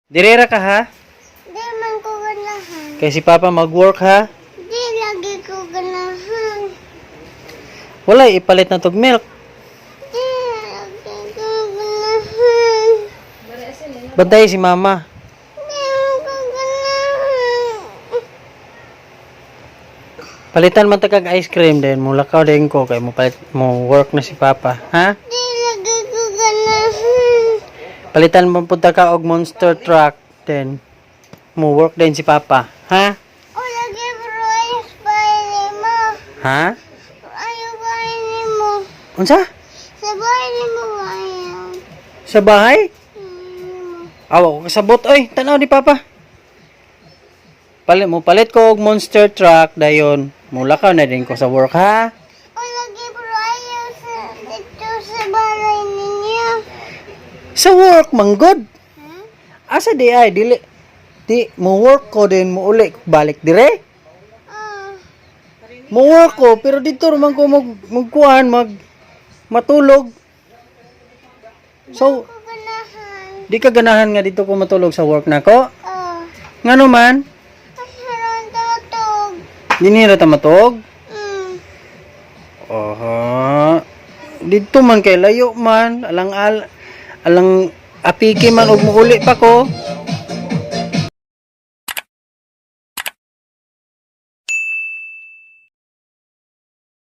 Direra ka ha? Di man ko ganahan. Kay si Papa mag-work ha? Di lagi ko ganahan. Wala, ipalit na tog milk. Di lagi ko ganahan. Bantay si Mama. Di man ko ganahan. Palitan man ta kag ice cream din. Mulakaw din ko kay mo palit mo work na si Papa, ha? Di lagi ko ganahan. Palitan mo punta ka og monster truck din. Mo work din si Papa, ha? O lagi bro ayos bahay mo. Ha? Ayaw bahay mo. Unsa? Sa bahay mo ayaw. Sa bahay? Hmm. Awa ko kasabot oy, tanaw ni Papa. Palit ko og monster truck dayon. Mulakaw na din ko sa work, ha? O lagi bro ayaw sa dito sa bahay ninyo. Sa work manggod. Hmm? Asa di ay di mo work ko din mo uli balik dire. Ah. Mo work ko pero dito man ko magkuan matulog. So, Ko ganahan. di ka ganahan nga dito ko matulog sa work nako. Oh. Ngano man? Kasaron tatog. Dinira ta matog. Hmm. Oho. Dito man kay layo man alang apiki man og muuli pa ko.